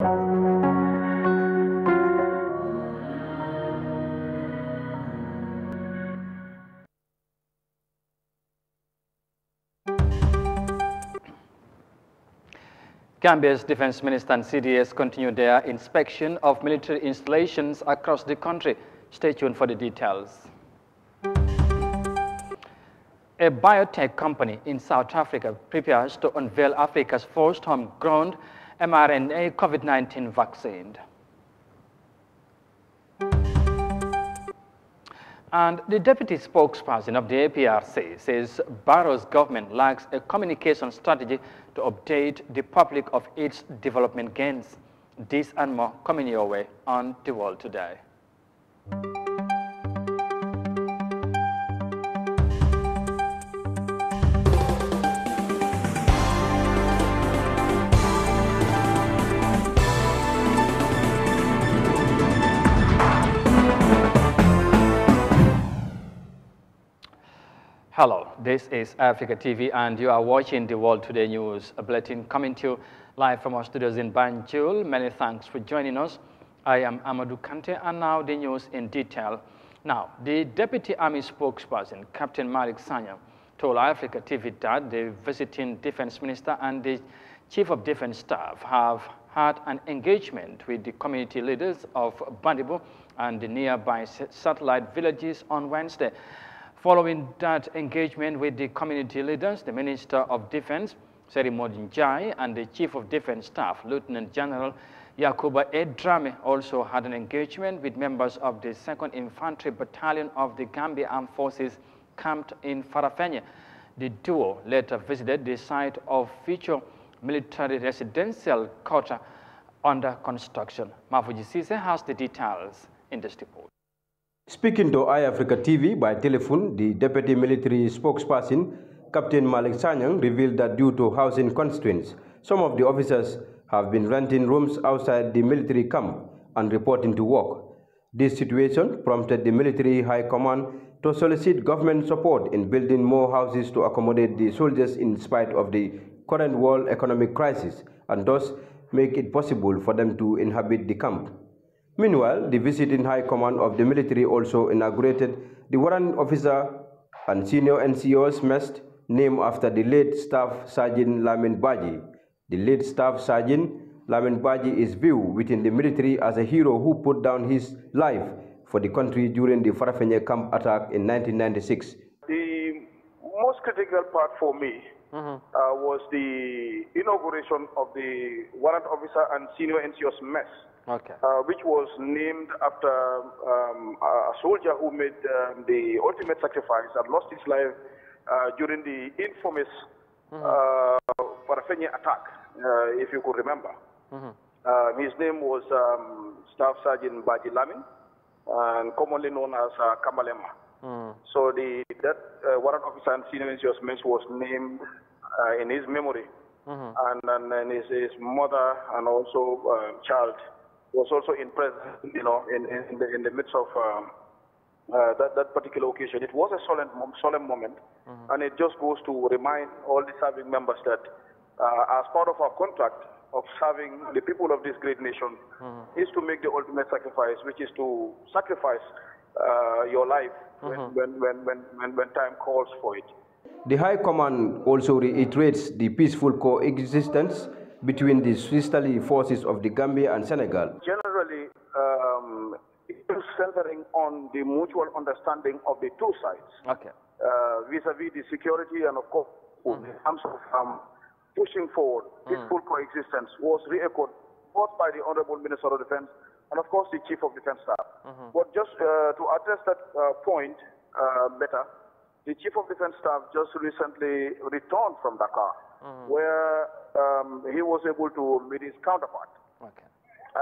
Gambia's Defense Minister and CDS continued their inspection of military installations across the country. Stay tuned for the details. A biotech company in South Africa prepares to unveil Africa's first homegrown mRNA COVID-19 vaccine. And the deputy spokesperson of the APRC says Barrow's government lacks a communication strategy to update the public of its development gains. This and more coming your way on The World Today. Hello, this is Eyeafrica TV and you are watching The World Today News, a bulletin coming to you live from our studios in Banjul. Many thanks for joining us. I am Amadou Kante and now the news in detail. Now, the Deputy Army spokesperson, Captain Malik Sanyang, told Eyeafrica TV that the visiting Defense Minister and the Chief of Defense Staff have had an engagement with the community leaders of Bandibu and the nearby satellite villages on Wednesday. Following that engagement with the community leaders, the Minister of Defense, Seri Modin Jai, and the Chief of Defense Staff, Lieutenant General Yakuba Edrame, also had an engagement with members of the 2nd Infantry Battalion of the Gambia Armed Forces camped in Farafenye. The duo later visited the site of future military residential quarter under construction. Mafuji Sise has the details in this report. Speaking to Eyeafrica TV by telephone, the Deputy Military Spokesperson, Captain Malik Sanyang, revealed that due to housing constraints, some of the officers have been renting rooms outside the military camp and reporting to work. This situation prompted the military high command to solicit government support in building more houses to accommodate the soldiers in spite of the current world economic crisis and thus make it possible for them to inhabit the camp. Meanwhile, the visiting High Command of the military also inaugurated the Warrant Officer and Senior NCO's mess named after the late Staff Sergeant Lamin Baji. The late Staff Sergeant Lamin Baji is viewed within the military as a hero who put down his life for the country during the Farafenye camp attack in 1996. The most critical part for me was the inauguration of the Warrant Officer and Senior NCO's mess. Okay. Which was named after a soldier who made the ultimate sacrifice and lost his life during the infamous Farafenye attack, if you could remember. His name was Staff Sergeant Baji Lamin, and commonly known as Kamalema. So that Warrant Officer and Senior NCO's mess was named in his memory, and his mother and also child was also in presence, in the midst of that particular occasion. It was a solemn moment, and it just goes to remind all the serving members that as part of our contract of serving the people of this great nation is to make the ultimate sacrifice, which is to sacrifice your life when time calls for it. The High Command also reiterates the peaceful coexistence between the sisterly forces of the Gambia and Senegal. Generally, it is centering on the mutual understanding of the two sides. Okay. Vis-a-vis the security and, of course, in terms of pushing forward peaceful coexistence was re-echoed both by the Honorable Minister of Defense and, of course, the Chief of Defense Staff. But just to address that point better, the Chief of Defense Staff just recently returned from Dakar, where he was able to meet his counterpart. Okay.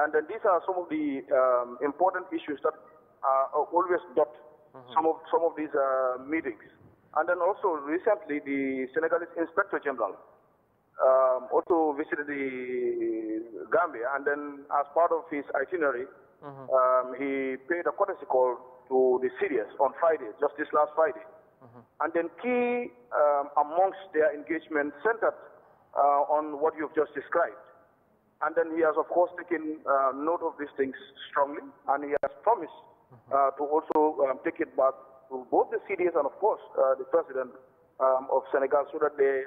And then these are some of the important issues that always dot some of these meetings. And then also recently the Senegalese Inspector General also visited the Gambia, and then as part of his itinerary, he paid a courtesy call to the CDS on Friday, just this last Friday. And then key amongst their engagement centered on what you've just described. And then he has, of course, taken note of these things strongly, and he has promised to also take it back to both the CDS and, of course, the president of Senegal, so that they,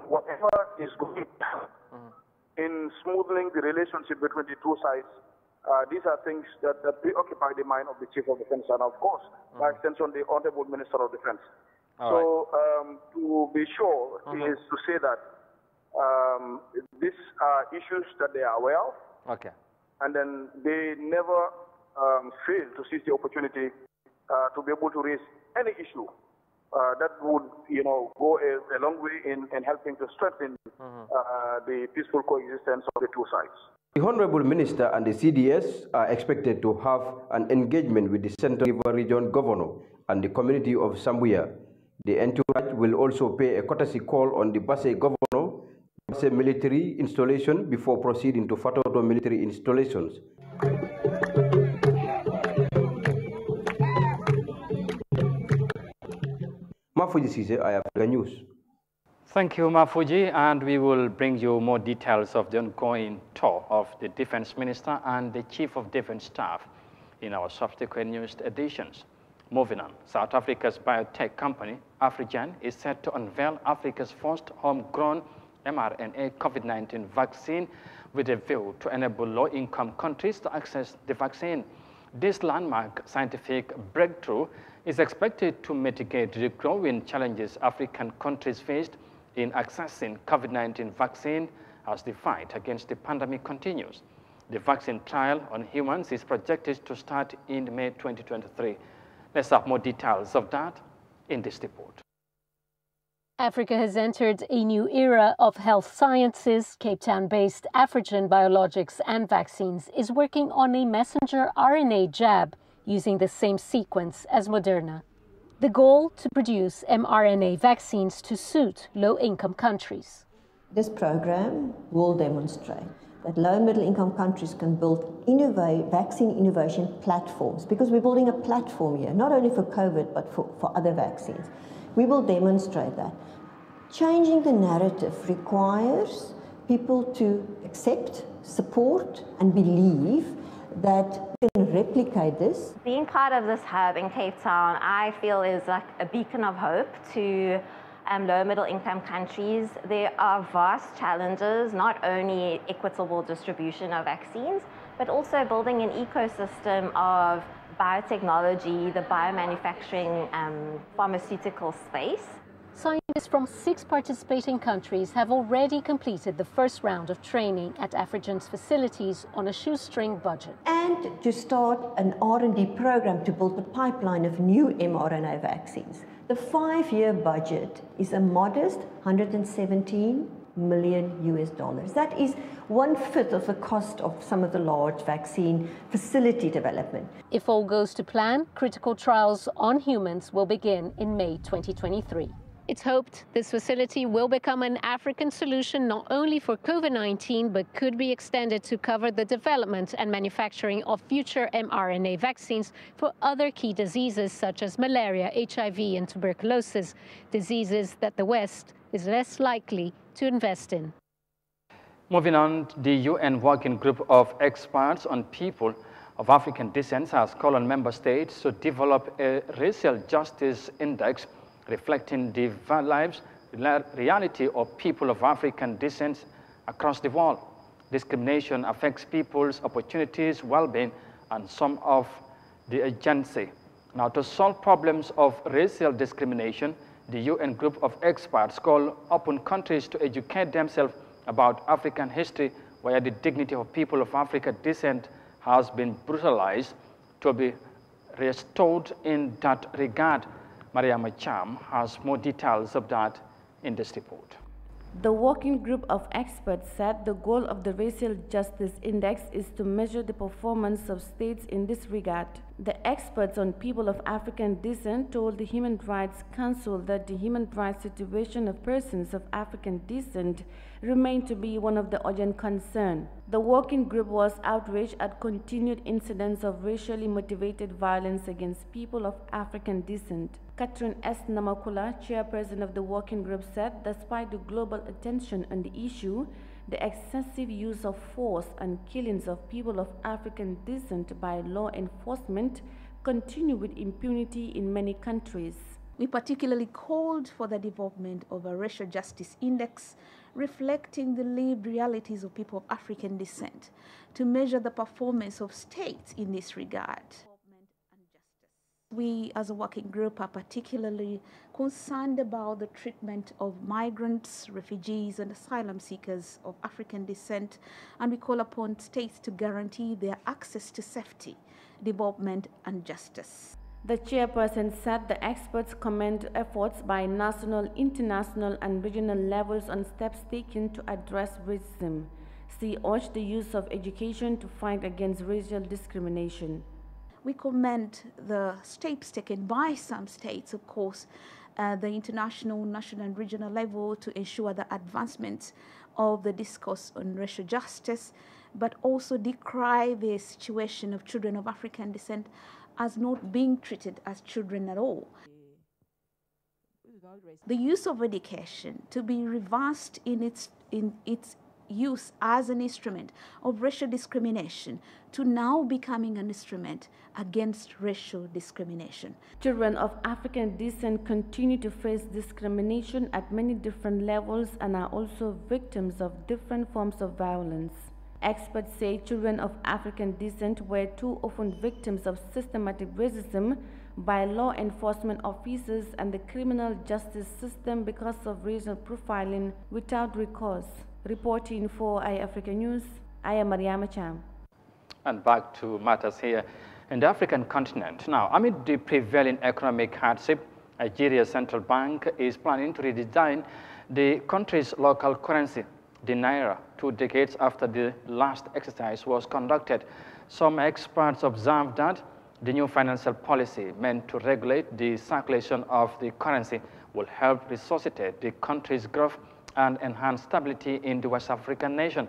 whatever is going in smoothing the relationship between the two sides, these are things that preoccupy the mind of the Chief of Defense and, of course, by extension, the Honorable Minister of Defense. To be sure is to say that these are issues that they are aware of, and then they never fail to seize the opportunity to be able to raise any issue that would, go a long way in helping to strengthen the peaceful coexistence of the two sides. The Honorable Minister and the CDS are expected to have an engagement with the Central River Region Governor and the community of Sambuya. The entourage will also pay a courtesy call on the Basse Governor, Basse military installation before proceeding to Fatoto military installations. Mafuji Sise, Eyeafrica News. Thank you, Mafuji, and we will bring you more details of the ongoing tour of the Defense Minister and the Chief of Defense Staff in our subsequent news editions. Moving on, South Africa's biotech company, Afrigen, is set to unveil Africa's first homegrown mRNA COVID-19 vaccine with a view to enable low-income countries to access the vaccine. This landmark scientific breakthrough is expected to mitigate the growing challenges African countries faced in accessing COVID-19 vaccine as the fight against the pandemic continues. The vaccine trial on humans is projected to start in May 2023. Let's have more details of that in this report. Africa has entered a new era of health sciences. Cape Town-based Afrigen Biologics and Vaccines is working on a messenger RNA jab using the same sequence as Moderna. The goal to produce mRNA vaccines to suit low-income countries. This program will demonstrate that low and middle-income countries can build vaccine innovation platforms, because we're building a platform here, not only for COVID, but for other vaccines. We will demonstrate that. Changing the narrative requires people to accept, support, and believe that we can replicate this. Being part of this hub in Cape Town, I feel is like a beacon of hope to low and middle income countries. There are vast challenges, not only equitable distribution of vaccines, but also building an ecosystem of biotechnology, the biomanufacturing pharmaceutical space. Scientists from 6 participating countries have already completed the first round of training at Afrigen's facilities on a shoestring budget. And to start an R&D program to build a pipeline of new mRNA vaccines. The 5-year budget is a modest $117 million. That is 1/5 of the cost of some of the large vaccine facility development. If all goes to plan, critical trials on humans will begin in May 2023. It's hoped this facility will become an African solution not only for COVID-19, but could be extended to cover the development and manufacturing of future mRNA vaccines for other key diseases such as malaria, HIV, and tuberculosis, diseases that the West is less likely to invest in. Moving on, the UN Working Group of Experts on People of African Descent has called on member states to develop a racial justice index reflecting the lives, reality of people of African descent across the world. Discrimination affects people's opportunities, well-being, and some of the agency. Now, to solve problems of racial discrimination, the UN group of experts call upon countries to educate themselves about African history, where the dignity of people of African descent has been brutalized, to be restored in that regard. Yahya Jammeh has more details of that in this report. The working group of experts said the goal of the Racial Justice Index is to measure the performance of states in this regard. The experts on people of African descent told the Human Rights Council that the human rights situation of persons of African descent remained to be one of the urgent concerns. The working group was outraged at continued incidents of racially motivated violence against people of African descent. Catherine S. Namakula, chairperson of the working group, said despite the global attention on the issue, the excessive use of force and killings of people of African descent by law enforcement continue with impunity in many countries. We particularly called for the development of a racial justice index reflecting the lived realities of people of African descent to measure the performance of states in this regard. We as a working group are particularly concerned about the treatment of migrants, refugees and asylum seekers of African descent, and we call upon states to guarantee their access to safety, development and justice. The chairperson said the experts commend efforts by national, international and regional levels on steps taken to address racism. She urged the use of education to fight against racial discrimination. We commend the steps taken by some states, of course, at the international, national and regional level to ensure the advancement of the discourse on racial justice, but also decry the situation of children of African descent as not being treated as children at all. The use of education to be reversed in its use as an instrument of racial discrimination to now becoming an instrument against racial discrimination. Children of African descent continue to face discrimination at many different levels and are also victims of different forms of violence. Experts say children of African descent were too often victims of systematic racism by law enforcement officers and the criminal justice system because of racial profiling without recourse. Reporting for Eyeafrica News, I am Yahya Jammeh. And back to matters here in the African continent. Now, amid the prevailing economic hardship, Nigeria's central bank is planning to redesign the country's local currency, the naira, 2 decades after the last exercise was conducted. Some experts observe that the new financial policy meant to regulate the circulation of the currency will help resuscitate the country's growth and enhance stability in the West African nation.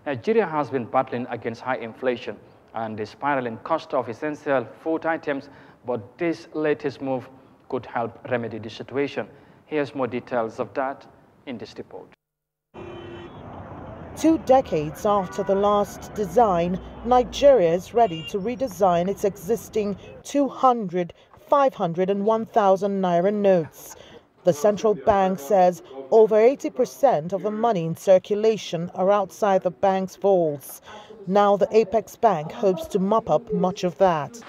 Nigeria has been battling against high inflation and the spiraling cost of essential food items, but this latest move could help remedy the situation. Here's more details of that in this report. 2 decades after the last design, Nigeria is ready to redesign its existing 200, 500 and 1,000 naira notes. The central bank says over 80% of the money in circulation are outside the bank's vaults. Now the Apex Bank hopes to mop up much of that.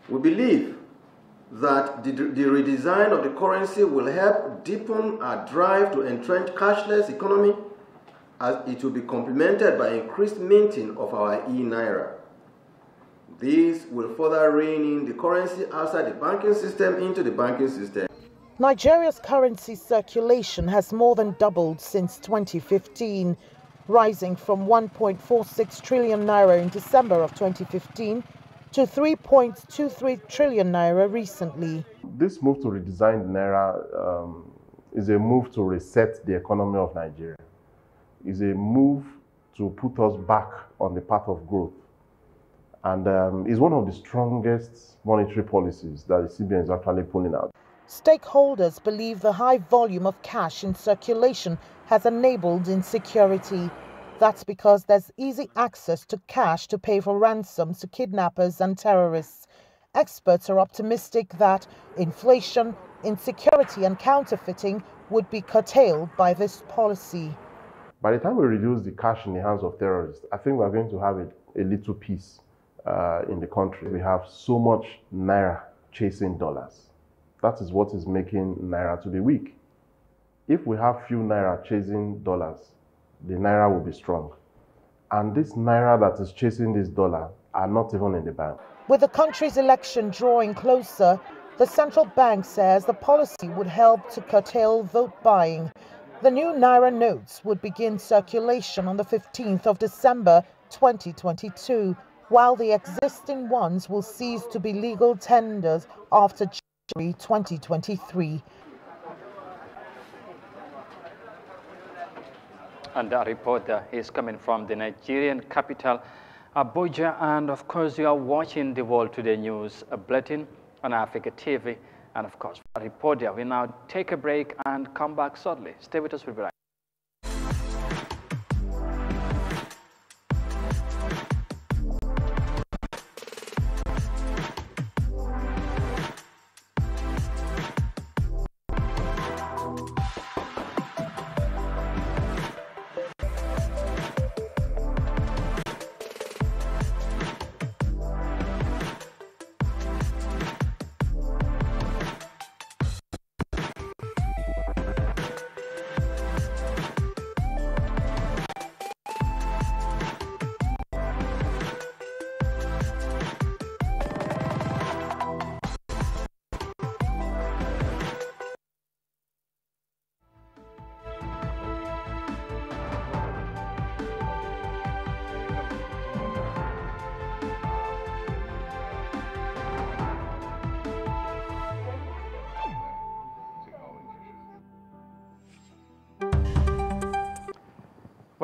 We believe that the redesign of the currency will help deepen our drive to entrench cashless economy, as it will be complemented by increased minting of our e-naira. This will further rein in the currency outside the banking system into the banking system. Nigeria's currency circulation has more than doubled since 2015, rising from 1.46 trillion naira in December of 2015 to 3.23 trillion naira recently. This move to redesign the naira is a move to reset the economy of Nigeria. It's a move to put us back on the path of growth. And is one of the strongest monetary policies that the CBN is actually pulling out. Stakeholders believe the high volume of cash in circulation has enabled insecurity. That's because there's easy access to cash to pay for ransoms to kidnappers and terrorists. Experts are optimistic that inflation, insecurity and counterfeiting would be curtailed by this policy. By the time we reduce the cash in the hands of terrorists, I think we're going to have a little peace in the country. We have so much naira chasing dollars. That is what is making naira to be weak. If we have few naira chasing dollars, the naira will be strong. And this naira that is chasing this dollar are not even in the bank. With the country's election drawing closer, the central bank says the policy would help to curtail vote buying. The new naira notes would begin circulation on the 15th of December 2022, while the existing ones will cease to be legal tenders after January 2023. And that report is coming from the Nigerian capital, Abuja. And of course, you are watching the World Today News bulletin on Eyeafrica TV. And of course, for a report there, we now take a break and come back shortly. Stay with us, we'll be right back.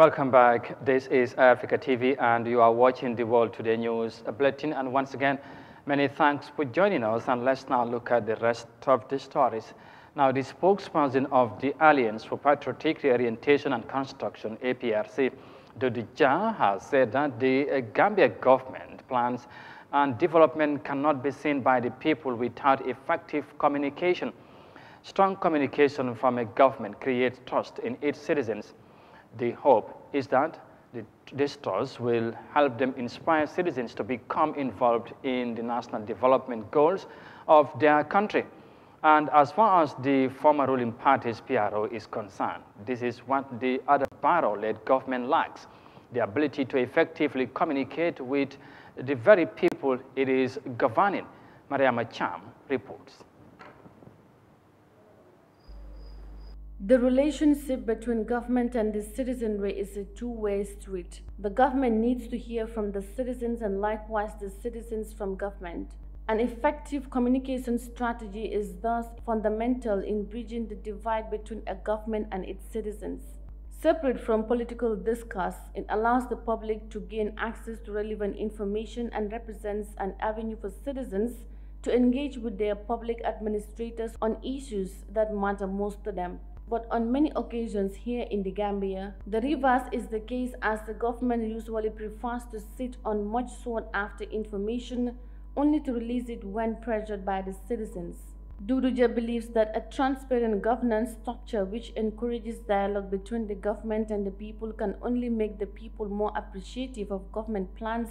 Welcome back. This is Eyeafrica TV, and you are watching the World Today News Bulletin. And once again, many thanks for joining us. And let's now look at the rest of the stories. Now, the spokesperson of the Alliance for Patriotic Reorientation and Construction, APRC, Dodo Jah, has said that the Gambia government plans and development cannot be seen by the people without effective communication. Strong communication from a government creates trust in its citizens. The hope is that this trust will help them inspire citizens to become involved in the national development goals of their country. And as far as the former ruling party's PRO is concerned, this is what the other Barrow-led government lacks: the ability to effectively communicate with the very people it is governing. Yahya Jammeh reports. The relationship between government and the citizenry is a two-way street. The government needs to hear from the citizens and likewise the citizens from government. An effective communication strategy is thus fundamental in bridging the divide between a government and its citizens. Separate from political discourse, it allows the public to gain access to relevant information and represents an avenue for citizens to engage with their public administrators on issues that matter most to them. But on many occasions here in the Gambia, the reverse is the case, as the government usually prefers to sit on much sought-after information only to release it when pressured by the citizens. Dodo Jah believes that a transparent governance structure which encourages dialogue between the government and the people can only make the people more appreciative of government plans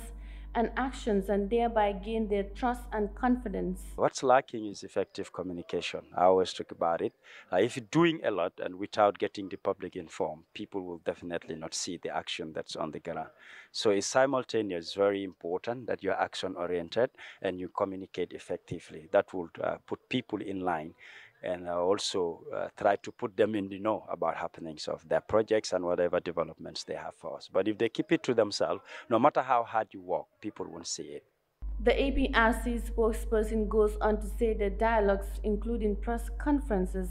and actions and thereby gain their trust and confidence. What's lacking is effective communication. I always talk about it. If you're doing a lot and without getting the public informed, people will definitely not see the action that's on the ground. So it's simultaneous, very important that you're action-oriented and you communicate effectively. That will put people in line and also try to put them in the know about happenings of their projects and whatever developments they have for us. But if they keep it to themselves, no matter how hard you work, people won't see it. The APRC spokesperson goes on to say that dialogues, including press conferences,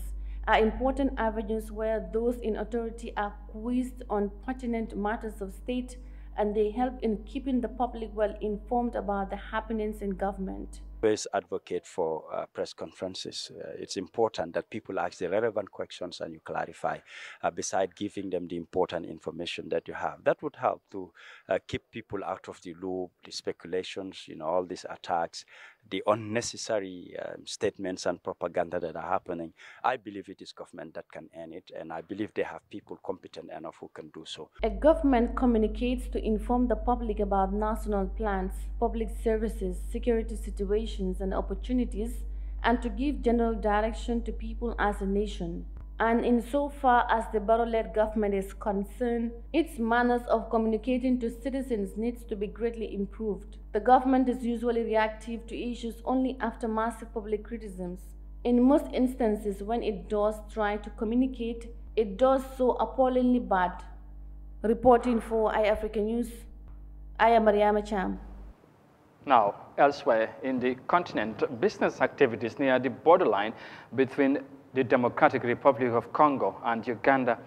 are important avenues where those in authority are quizzed on pertinent matters of state, and they help in keeping the public well informed about the happenings in government. Always advocate for press conferences. It's important that people ask the relevant questions and you clarify, beside giving them the important information that you have. That would help to keep people out of the loop, the speculations, all these attacks, the unnecessary statements and propaganda that are happening. I believe it is government that can end it, and I believe they have people competent enough who can do so. A government communicates to inform the public about national plans, public services, security situations and opportunities, and to give general direction to people as a nation. And insofar as the Barrow-led government is concerned, its manners of communicating to citizens needs to be greatly improved. The government is usually reactive to issues only after massive public criticisms. In most instances, when it does try to communicate, it does so appallingly bad. Reporting for Eyeafrica News, I am Yahya Jammeh. Now, elsewhere in the continent, business activities near the borderline between the Democratic Republic of Congo and Uganda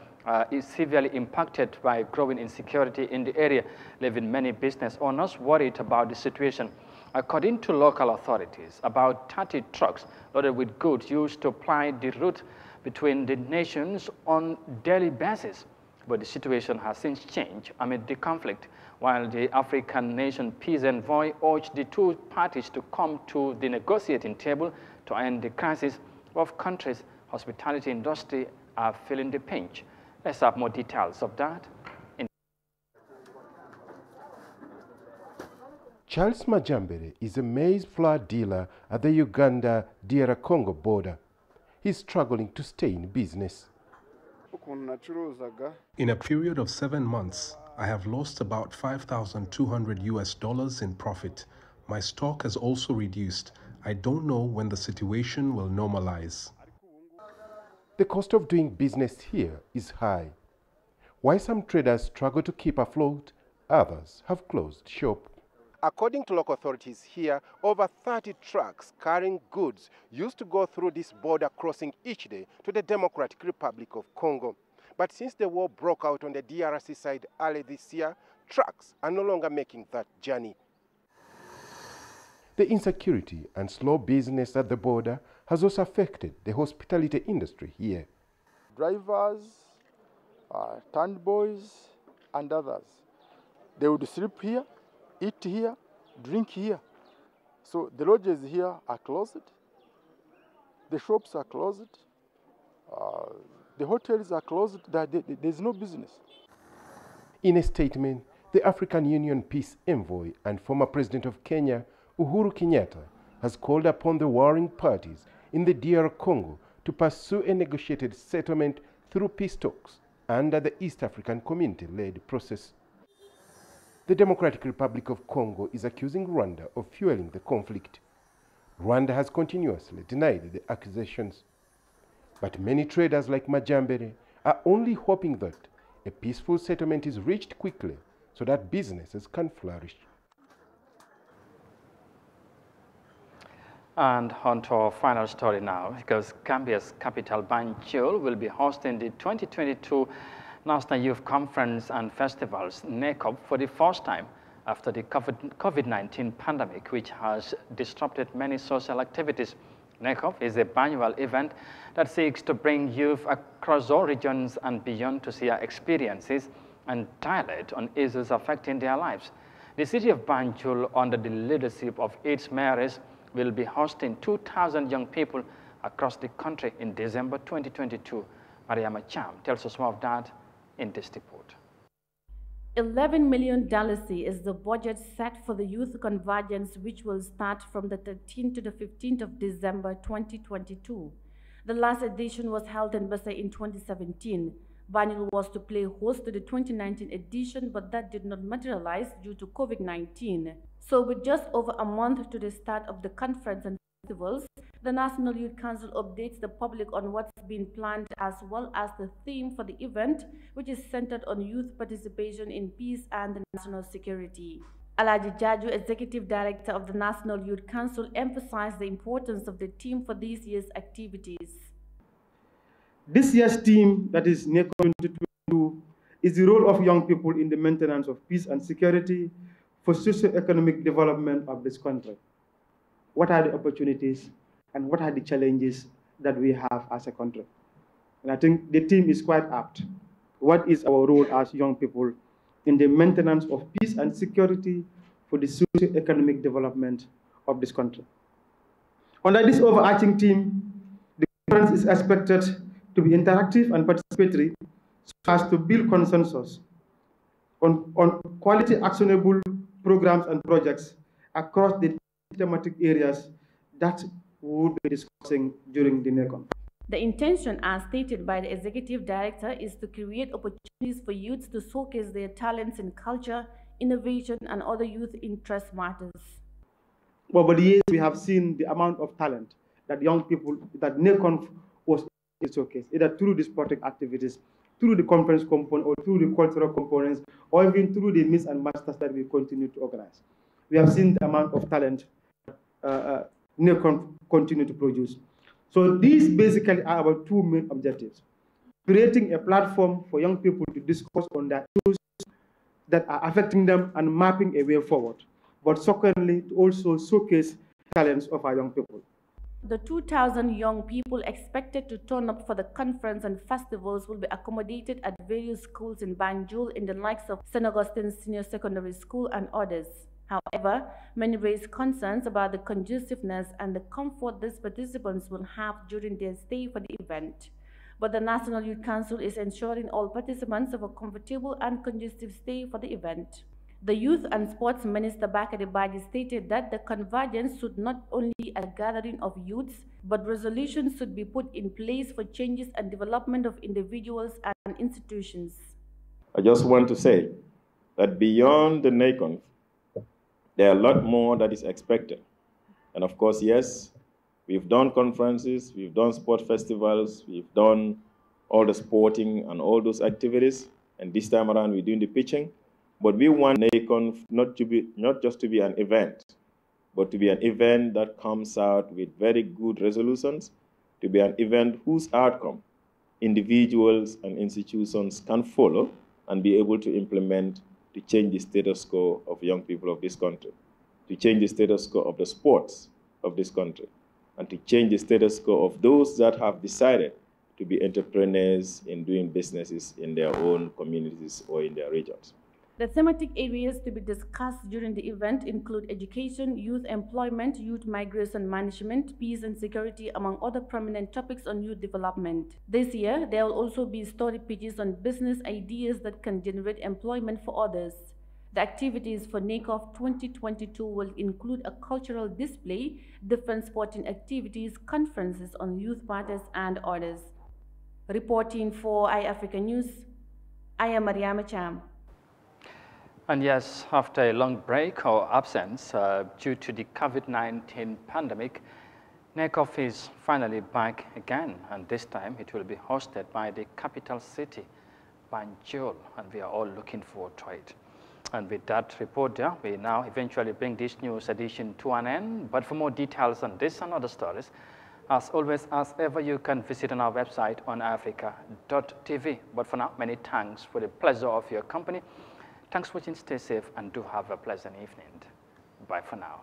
is severely impacted by growing insecurity in the area, leaving many business owners worried about the situation. According to local authorities, about 30 trucks loaded with goods used to ply the route between the nations on a daily basis. But the situation has since changed amid the conflict, while the African nation peace envoy urged the two parties to come to the negotiating table to end the crisis. Both countries' hospitality industry are feeling the pinch. Let's have more details of that. Charles Majambere is a maize flour dealer at the Uganda-DR Congo border. He's struggling to stay in business. In a period of 7 months, I have lost about $5,200 in profit. My stock has also reduced. I don't know when the situation will normalize. The cost of doing business here is high. While some traders struggle to keep afloat, others have closed shop. According to local authorities here, over 30 trucks carrying goods used to go through this border crossing each day to the Democratic Republic of Congo. But since the war broke out on the DRC side early this year, trucks are no longer making that journey. The insecurity and slow business at the border has also affected the hospitality industry here. Drivers, tent boys, and others, they would sleep here, eat here, drink here. So the lodges here are closed, the shops are closed, the hotels are closed, there's no business. In a statement, the African Union Peace Envoy and former President of Kenya, Uhuru Kenyatta, has called upon the warring parties in the DR Congo to pursue a negotiated settlement through peace talks under the East African Community-led process. The Democratic Republic of Congo is accusing Rwanda of fueling the conflict. Rwanda has continuously denied the accusations. But many traders like Majambere are only hoping that a peaceful settlement is reached quickly so that businesses can flourish. And on to our final story now, because Gambia's capital, Banjul, will be hosting the 2022 National Youth Conference and Festivals, NACOP, for the first time after the COVID-19 pandemic, which has disrupted many social activities. NACOP is a biannual event that seeks to bring youth across all regions and beyond to share experiences and dialogue on issues affecting their lives. The city of Banjul, under the leadership of its mayors, will be hosting 2,000 young people across the country in December 2022. Yahya Jammeh tells us more of that in this report. $11 million is the budget set for the Youth Convergence, which will start from the 13th to the 15th of December 2022. The last edition was held in Basa in 2017. Banjul was to play host to the 2019 edition, but that did not materialize due to COVID-19. So with just over a month to the start of the conference and festivals, the National Youth Council updates the public on what's been planned as well as the theme for the event, which is centered on youth participation in peace and national security. Yahya Jammeh, Executive Director of the National Youth Council, emphasized the importance of the theme for this year's activities. This year's theme, that is NACOP 2022, is the role of young people in the maintenance of peace and security for socio-economic development of this country. What are the opportunities and what are the challenges that we have as a country? And I think the theme is quite apt. What is our role as young people in the maintenance of peace and security for the socio-economic development of this country? Under this overarching theme, the conference is expected to be interactive and participatory so as to build consensus on quality actionable programs and projects across the thematic areas that we would be discussing during the NACOP. The intention, as stated by the Executive Director, is to create opportunities for youths to showcase their talents in culture, innovation, and other youth interest matters. Well, over the years, we have seen the amount of talent that young people, that NACOP was showcased, either through the sporting activities, through the conference component, or through the cultural components, or even through the Miss and Masters that we continue to organize. We have seen the amount of talent NACOP continue to produce. So these basically are our two main objectives: creating a platform for young people to discuss on their issues that are affecting them and mapping a way forward, but secondly, to also showcase talents of our young people. The 2,000 young people expected to turn up for the conference and festivals will be accommodated at various schools in Banjul in the likes of St. Augustine Senior Secondary School and others. However, many raised concerns about the conduciveness and the comfort these participants will have during their stay for the event. But the National Youth Council is ensuring all participants have a comfortable and conducive stay for the event. The Youth and Sports Minister Bakari Baji stated that the convergence should not only be a gathering of youths, but resolutions should be put in place for changes and development of individuals and institutions. I just want to say that beyond the NACOP, there are a lot more that is expected. And of course, yes, we've done conferences, we've done sport festivals, we've done all the sporting and all those activities. And this time around, we're doing the pitching. But we want NACOP not just to be an event, but to be an event that comes out with very good resolutions, to be an event whose outcome individuals and institutions can follow and be able to implement to change the status quo of young people of this country, to change the status quo of the sports of this country, and to change the status quo of those that have decided to be entrepreneurs in doing businesses in their own communities or in their regions. The thematic areas to be discussed during the event include education, youth employment, youth migration management, peace and security, among other prominent topics on youth development. This year, there will also be story pitches on business ideas that can generate employment for others. The activities for NACOF 2022 will include a cultural display, different sporting activities, conferences on youth matters, and others. Reporting for Eyeafrica News, I am Yahya Jammeh. And yes, after a long break or absence due to the COVID-19 pandemic, NACOF is finally back again, and this time it will be hosted by the capital city, Banjul, and we are all looking forward to it. And with that report there, we now eventually bring this news edition to an end. But for more details on this and other stories, as always, as ever, you can visit on our website on Eyeafrica.tv. But for now, many thanks for the pleasure of your company. Thanks for watching, stay safe, and do have a pleasant evening. Bye for now.